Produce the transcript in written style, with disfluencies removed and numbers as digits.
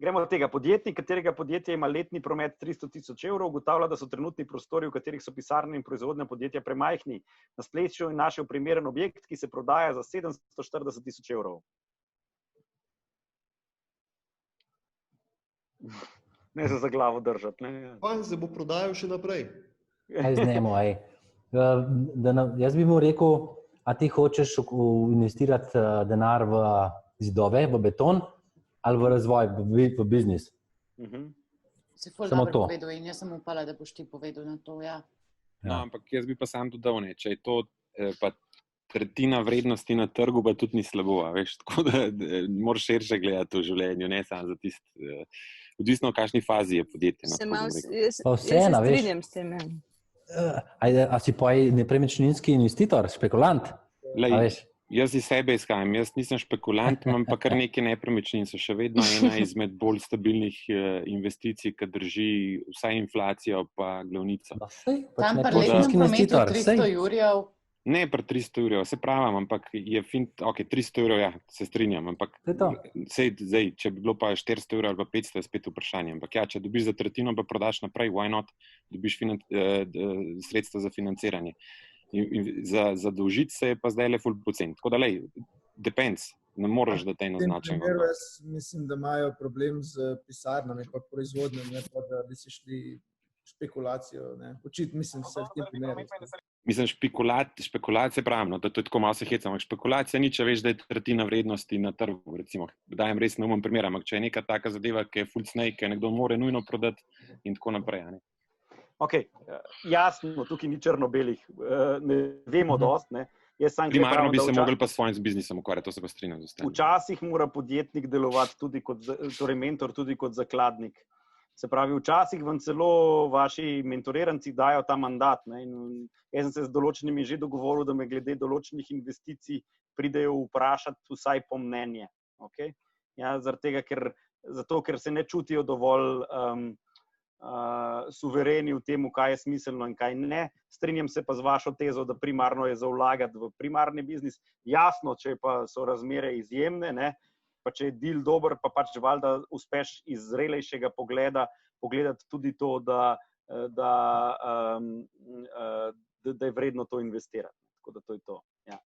Gremo od tega. Podjetnik, katerega podjetje ima letni promet 300.000 evrov, ugotavlja, da so trenutni prostori, v katerih so pisarne in proizvodne podjetja premajhni. Na spletu je našel primeren objekt, ki se prodaja za 740.000 evrov. Ne se za glavo držati. Pa se bo prodajal še naprej. Kaj z njemu, jaz bi mu rekel, a ti hočeš investirati denar v zidove, v beton ali v razvoj, v biznis? Si ful Samo dobro to. povedal in jaz sem upala, da boš ti povedal na to, ja. No, ampak jaz bi pa sam dodal, če je to pa tretjina vrednosti na trgu, pa tudi ni slabo, veš, tako da moraš širše gledati v življenju, ne samo za tisti, odvisno v kakšni fazi je podjetje. Jaz se strinjam s tem. A si pa nepremičninski investitor, špekulant? Jaz iz sebe izhajam, jaz nisem špekulant, imam pa kar nekaj nepremičnin, so še vedno ena izmed bolj stabilnih investicij, ki drži vsaj inflacijo pa glavnico. Tam pri letnem prometu 300 jurjev. Ne pri 300 jurjev, se pravim, ampak je ok, 300 jurjev, ja, se strinjam, ampak zdaj, če bi bilo pa 400 jurjev ali pa 500, je spet vprašanje, ampak ja, če dobiš za tretjino, pa prodaš naprej, why not, dobiš sredstva za financiranje. In za dolžiti se je pa zdaj le ful poceni. Tako da depends, ne moreš da te naznačen. Jaz mislim, da imajo problem z pisarnami, pa proizvodnjami, pa da bi si šli špekulacijo. Očitno mislim, se v tem primeru. Mislim, špekulacije pravim, da to je tako malo se hecam, ampak špekulacija ni, če veš, da je tretjina vrednosti na trgu, recimo. Dajem res neumen primer, ampak če je neka taka zadeva, ki je full snake, ki nekdo more nujno prodati in tako naprej. Ok, jasno, tukaj ni črno-belih, ne vemo dost. Primarno bi se mogli pa s svojim biznisom ukvarjati, to se pa strinjam z ostalimi. Včasih mora podjetnik delovati tudi torej mentor, tudi kot zakladnik. Se pravi, včasih vam celo vaši mentoriranci dajo ta mandat. In jaz sem se z določenimi že dogovoril, da me glede določenih investicij pridejo vprašati vsaj po mnenje. Okay? Ja, zato, ker se ne čutijo dovolj suvereni v tem, kaj je smiselno in kaj ne. Strinjam se pa z vašo tezo, da primarno je za vlagati v primarni biznis. Jasno, če pa so razmere izjemne, pa če je deal dober, pa pač valjda uspeš iz zrelejšega pogleda pogledati tudi to, da je vredno to investirati. Tako da to je to. Ja.